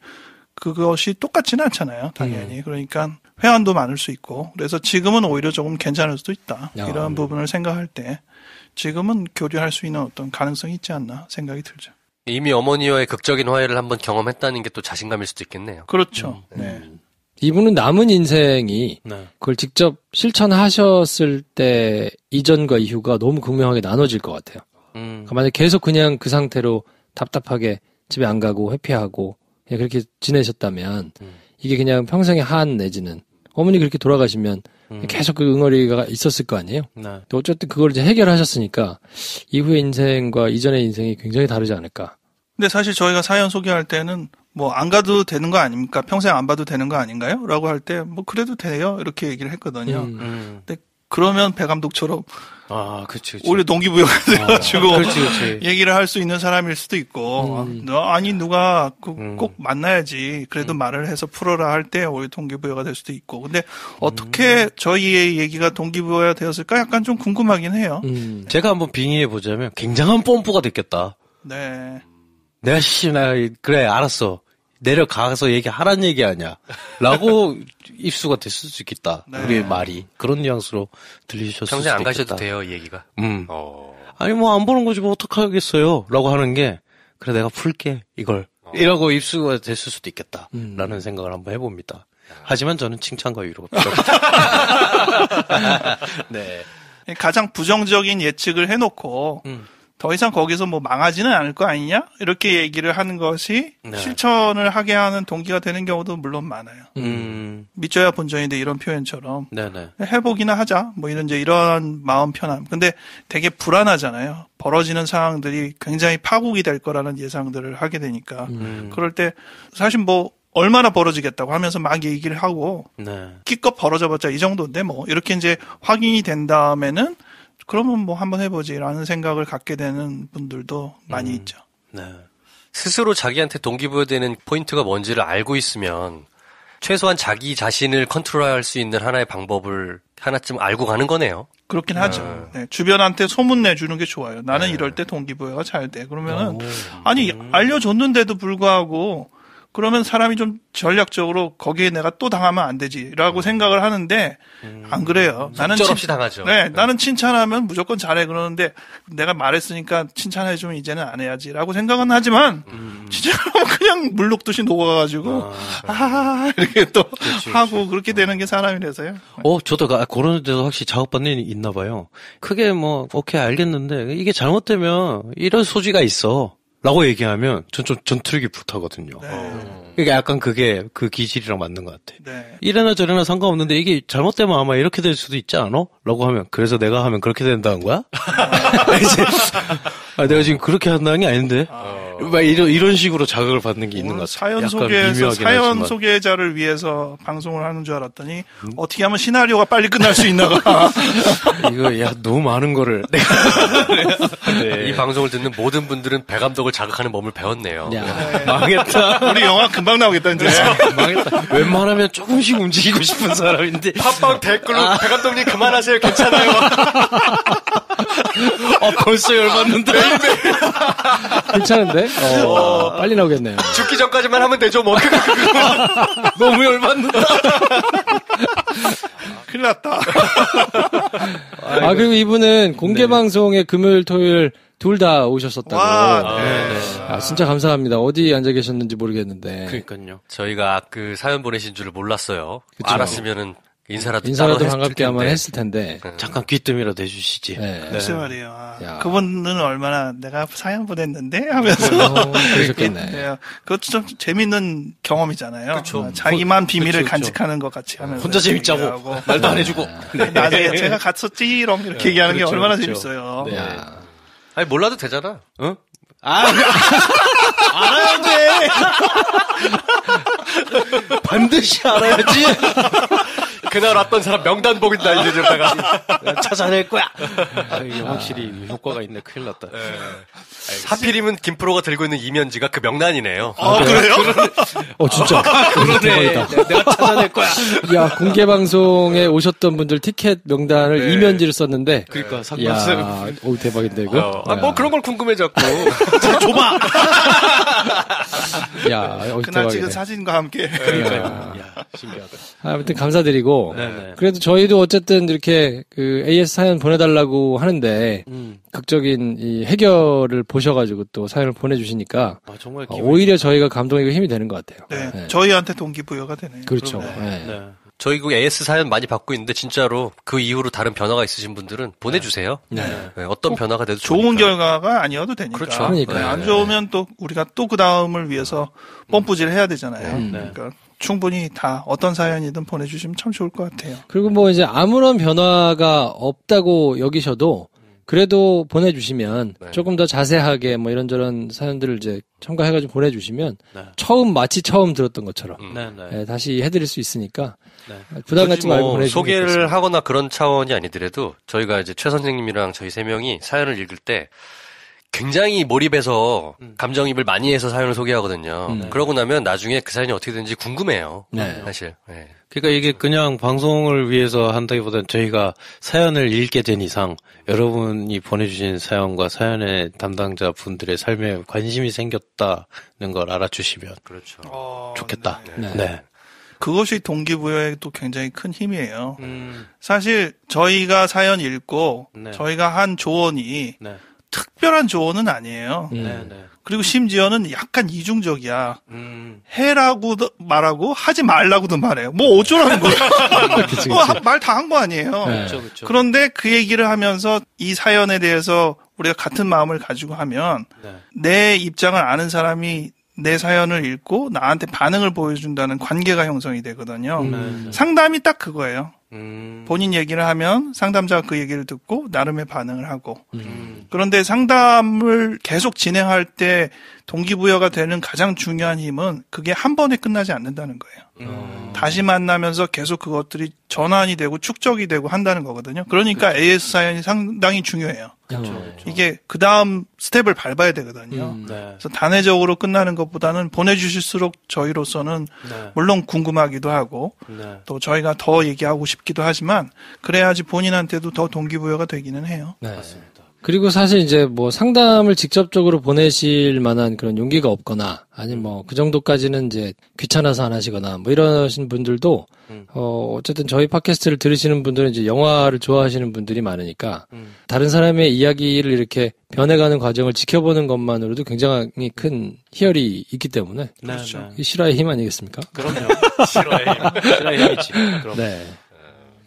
그것이 똑같지는 않잖아요, 당연히. 그러니까 회한도 많을 수 있고, 그래서 지금은 오히려 조금 괜찮을 수도 있다. 이런 부분을 생각할 때 지금은 교류할 수 있는 어떤 가능성이 있지 않나 생각이 들죠. 이미 어머니와의 극적인 화해를 한번 경험했다는 게 또 자신감일 수도 있겠네요. 그렇죠. 네. 이분은 남은 인생이 그걸 직접 실천하셨을 때 이전과 이후가 너무 극명하게 나눠질 것 같아요. 그러니까 만약에 계속 그냥 그 상태로 답답하게 집에 안 가고 회피하고 그냥 그렇게 지내셨다면 이게 그냥 평생의 한 내지는 어머니 그렇게 돌아가시면 계속 그 응어리가 있었을 거 아니에요. 또 어쨌든 그걸 이제 해결하셨으니까 이후의 인생과 이전의 인생이 굉장히 다르지 않을까. 근데 사실 저희가 사연 소개할 때는 뭐 안 가도 되는 거 아닙니까? 평생 안 봐도 되는 거 아닌가요? 라고 할 때 뭐 그래도 돼요. 이렇게 얘기를 했거든요. 근데 그러면 배 감독처럼 그치. 오히려 동기부여가 돼가지고 그렇지. 얘기를 할 수 있는 사람일 수도 있고 누가 꼭 만나야지 그래도 말을 해서 풀어라 할 때 오히려 동기부여가 될 수도 있고 근데 어떻게 저희의 얘기가 동기부여가 되었을까 약간 좀 궁금하긴 해요. 제가 한번 빙의해 보자면 굉장한 뽐뿌가 됐겠다. 네. 내가 그래 알았어. 내려가서 얘기하란 얘기 아니야. 라고 입수가 됐을 수 있겠다. 네. 우리의 말이. 그런 뉘앙스로 들리셨을 수도 있겠다. 평생 안 가셔도 돼요, 이 얘기가. 아니, 뭐, 안 보는 거지, 뭐, 어떡하겠어요. 라고 하는 게, 그래, 내가 풀게, 이걸. 이라고 입수가 됐을 수도 있겠다. 라는 생각을 한번 해봅니다. 하지만 저는 칭찬과 위로가 필요합니다. 네. 가장 부정적인 예측을 해놓고, 더 이상 거기서 뭐 망하지는 않을 거 아니냐? 이렇게 얘기를 하는 것이 실천을 하게 하는 동기가 되는 경우도 물론 많아요. 믿져야 본전인데 이런 표현처럼 해보기나 하자. 뭐 이런 마음 편함. 근데 되게 불안하잖아요. 벌어지는 상황들이 굉장히 파국이 될 거라는 예상들을 하게 되니까. 그럴 때 사실 뭐 얼마나 벌어지겠다고 하면서 막 얘기를 하고 끼껏 벌어져봤자 이 정도인데 뭐 이렇게 이제 확인이 된 다음에는 그러면 뭐 한번 해보지라는 생각을 갖게 되는 분들도 많이 있죠. 스스로 자기한테 동기부여되는 포인트가 뭔지를 알고 있으면 최소한 자기 자신을 컨트롤할 수 있는 하나의 방법을 하나쯤 알고 가는 거네요. 그렇긴 하죠. 네, 주변한테 소문 내주는 게 좋아요. 나는 이럴 때 동기부여가 잘 돼. 그러면은 아니 알려줬는데도 불구하고 그러면 사람이 좀 전략적으로 거기에 내가 또 당하면 안 되지라고 생각을 하는데 안 그래요. 나는 없이 당하죠. 네, 나는 칭찬하면 무조건 잘해 그러는데 내가 말했으니까 칭찬해주면 이제는 안 해야지라고 생각은 하지만 칭찬하면 그냥 물 녹듯이 녹아가지고 이렇게 또 그렇지. 하고 그렇게 되는 게 사람이라서요. 저도 그런 데도 확실히 작업받는 일이 있나 봐요. 크게 뭐 오케이 알겠는데 이게 잘못되면 이런 소지가 있어. 라고 얘기하면 전 좀 전투력이 붙하거든요. 그러니까 약간 그게 그 기질이랑 맞는 것 같아. 이래나 저래나 상관없는데 이게 잘못되면 아마 이렇게 될 수도 있지 않아? 라고 하면 그래서 내가 하면 그렇게 된다는 거야? 내가 지금 그렇게 한다는 게 아닌데 막 이런 식으로 자극을 받는 게 있는 것 같아요. 사연 소개자를 위해서 방송을 하는 줄 알았더니 어떻게 하면 시나리오가 빨리 끝날 수 있나가. 이거 너무 많은 거를 이 방송을 듣는 모든 분들은 배 감독을 자극하는 법을 배웠네요. 망했다. 우리 영화 금방 나오겠다 이제. 망했다. 웬만하면 조금씩 움직이고 싶은 사람인데. 팟빵 댓글로 배 감독님 그만하세요. 괜찮아요. 벌써 열받는데. 괜찮은데? 빨리 나오겠네요. 죽기 전까지만 하면 되죠, 뭐. 너무 열받는다. 큰일 났다. 그리고 이분은 공개방송에 금요일, 토요일 둘 다 오셨었다고. 진짜 감사합니다. 어디 앉아 계셨는지 모르겠는데. 그러니까요. 저희가 그 사연 보내신 줄을 몰랐어요. 그쵸? 알았으면은 인사라도 반갑게 한번 했을 텐데. 잠깐 귀뜸이라도 해주시지. 글쎄 말이에요. 그분은 얼마나 내가 사연 보냈는데 하면서. 그러셨겠네. 그것도 좀 재밌는 경험이잖아요. 그쵸. 자기만 비밀을 간직하는 것 같이 하면서. 혼자 재밌자고. 말도 안 해주고. 나중에 제가 갔었지롱 이렇게 얘기하는 게 얼마나 재밌어요. 아니, 몰라도 되잖아. 응? 알아야 돼! 반드시 알아야지! 그날 왔던 사람 명단 보긴다, 이제 좀 내가. 찾아낼 거야! 이게 확실히 효과가 있네. 큰일 났다. 하필이면 김프로가 들고 있는 이면지가 그 명단이네요. 그래요? 진짜. 그러네. 내가 찾아낼 거야. 야, 공개방송에 오셨던 분들 티켓 명단을 이면지를 썼는데. 그러니까, 상관없어요. 야, 대박인데, 이거? 뭐 그런 걸 궁금해, 자꾸. 줘봐! 야, 그날 찍은 사진과 함께. 그러니까요. 신기하다. 아무튼 감사드리고. 그래도 저희도 어쨌든 이렇게 그 AS 사연 보내달라고 하는데, 극적인 이 해결을 보셔가지고 또 사연을 보내주시니까 정말 오히려 저희가 감동이고 힘이 되는 것 같아요. 저희한테 동기부여가 되네요. 그렇죠. 저희 그 AS 사연 많이 받고 있는데 진짜로 그 이후로 다른 변화가 있으신 분들은 보내주세요. 어떤 변화가 돼도 좋은 결과가 아니어도 되니까. 그렇죠. 안 좋으면 또 우리가 또 그 다음을 위해서 펌프질 해야 되잖아요. 그러니까 충분히 다 어떤 사연이든 보내주시면 참 좋을 것 같아요. 그리고 뭐 이제 아무런 변화가 없다고 여기셔도 그래도 보내주시면 조금 더 자세하게 뭐 이런저런 사연들을 이제 첨가해가지고 보내주시면 마치 처음 들었던 것처럼 다시 해드릴 수 있으니까 부담 갖지 말고 보내주시면 소개를 좋겠습니다. 하거나 그런 차원이 아니더라도 저희가 이제 최 선생님이랑 저희 세 명이 사연을 읽을 때 굉장히 몰입해서 감정이입을 많이 해서 사연을 소개하거든요. 그러고 나면 나중에 그 사연이 어떻게 되는지 궁금해요. 사실. 그러니까 이게 그냥 방송을 위해서 한다기보다는 저희가 사연을 읽게 된 이상 여러분이 보내주신 사연과 사연의 담당자 분들의 삶에 관심이 생겼다는 걸 알아주시면 좋겠다. 그것이 동기부여에 또 굉장히 큰 힘이에요. 사실 저희가 사연 읽고 저희가 한 조언이 특별한 조언은 아니에요. 그리고 심지어는 약간 이중적이야. 해라고도 말하고 하지 말라고도 말해요. 뭐 어쩌라는 거야. 말 다 한 거 아니에요. 그렇죠. 그런데 그 얘기를 하면서 이 사연에 대해서 우리가 같은 마음을 가지고 하면 내 입장을 아는 사람이 내 사연을 읽고 나한테 반응을 보여준다는 관계가 형성이 되거든요. 상담이 딱 그거예요. 본인 얘기를 하면 상담자가 그 얘기를 듣고 나름의 반응을 하고 그런데 상담을 계속 진행할 때 동기부여가 되는 가장 중요한 힘은 그게 한 번에 끝나지 않는다는 거예요. 다시 만나면서 계속 그것들이 전환이 되고 축적이 되고 한다는 거거든요. 그러니까 AS 사연이 상당히 중요해요. 이게 그 다음 스텝을 밟아야 되거든요. 그래서 단회적으로 끝나는 것보다는 보내주실수록 저희로서는 물론 궁금하기도 하고 또 저희가 더 얘기하고 싶기도 하지만 그래야지 본인한테도 더 동기부여가 되기는 해요. 네. 맞습니다. 그리고 사실 이제 뭐 상담을 직접적으로 보내실 만한 그런 용기가 없거나 아니면 뭐 그 정도까지는 이제 귀찮아서 안 하시거나 뭐 이러신 분들도 어쨌든 저희 팟캐스트를 들으시는 분들은 이제 영화를 좋아하시는 분들이 많으니까 다른 사람의 이야기를 이렇게 변해가는 과정을 지켜보는 것만으로도 굉장히 큰 희열이 있기 때문에 그렇죠. 실화의 힘 아니겠습니까? 그럼요. 실화의 힘이지. 그럼. 네.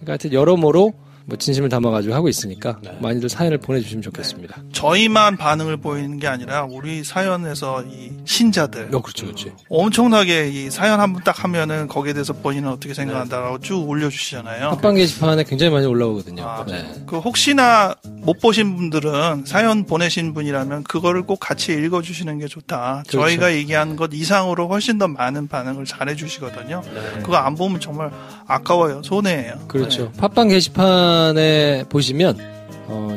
그러니까 하여튼 여러모로 뭐 진심을 담아가지고 하고 있으니까 많이들 사연을 보내주시면 좋겠습니다. 저희만 반응을 보이는 게 아니라 우리 사연에서 이 신자들, 그렇죠, 그렇죠. 엄청나게 이 사연 한 번 딱 하면은 거기에 대해서 본인은 어떻게 생각한다라고 쭉 올려주시잖아요. 팟빵 게시판에 굉장히 많이 올라오거든요. 그 혹시나 못 보신 분들은 사연 보내신 분이라면 그거를 꼭 같이 읽어주시는 게 좋다. 그렇죠. 저희가 얘기한 것 이상으로 훨씬 더 많은 반응을 잘해주시거든요. 그거 안 보면 정말 아까워요. 손해예요. 그렇죠. 팟빵 게시판에 보시면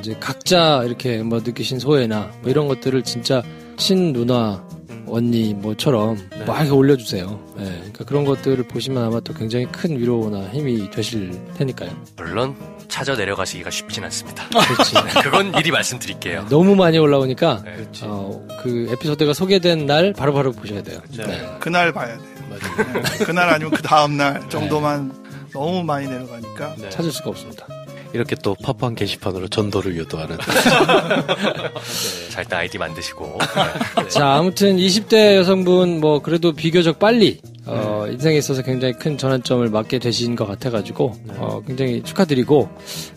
이제 각자 이렇게 뭐 느끼신 소회나 뭐 이런 것들을 진짜 누나 언니 뭐처럼 막 이렇게 올려주세요. 네, 그러니까 그런 것들을 보시면 아마 또 굉장히 큰 위로나 힘이 되실 테니까요. 물론 찾아 내려가시기가 쉽진 않습니다. 그렇지. 그건 미리 말씀드릴게요. 너무 많이 올라오니까 그 에피소드가 소개된 날 바로바로 보셔야 돼요. 네. 그날 봐야 돼요. 맞아요. 네. 그날 아니면 그 다음 날 정도만 너무 많이 내려가니까 찾을 수가 없습니다. 이렇게 또 팟빵 게시판으로 전도를 유도하는. 자, 일단 아이디 만드시고. 자, 아무튼 20대 여성분 뭐 그래도 비교적 빨리 인생에 있어서 굉장히 큰 전환점을 맞게 되신 것 같아가지고 굉장히 축하드리고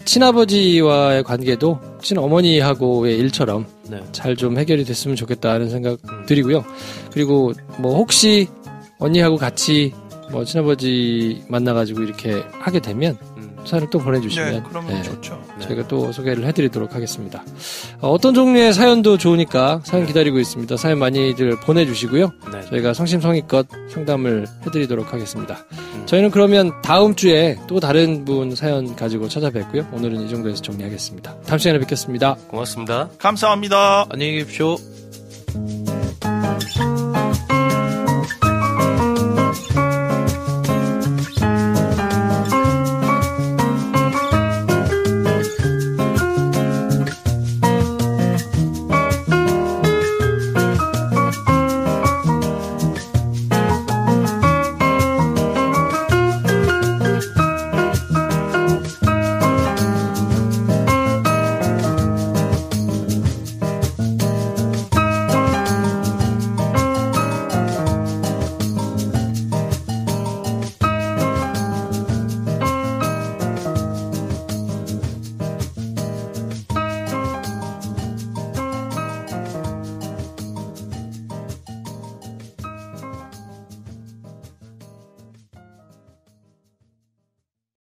친아버지와의 관계도 친어머니하고의 일처럼 잘 좀 해결이 됐으면 좋겠다는 생각 드리고요. 그리고 뭐 혹시 언니하고 같이 뭐 친아버지 만나가지고 이렇게 하게 되면 사연을 또 보내주시면 그러면 좋죠. 저희가 또 소개를 해드리도록 하겠습니다. 어떤 종류의 사연도 좋으니까 사연 기다리고 있습니다. 사연 많이들 보내주시고요. 저희가 성심성의껏 상담을 해드리도록 하겠습니다. 저희는 그러면 다음 주에 또 다른 분 사연 가지고 찾아뵙고요. 오늘은 이 정도에서 정리하겠습니다. 다음 시간에 뵙겠습니다. 고맙습니다. 감사합니다. 안녕히 계십시오.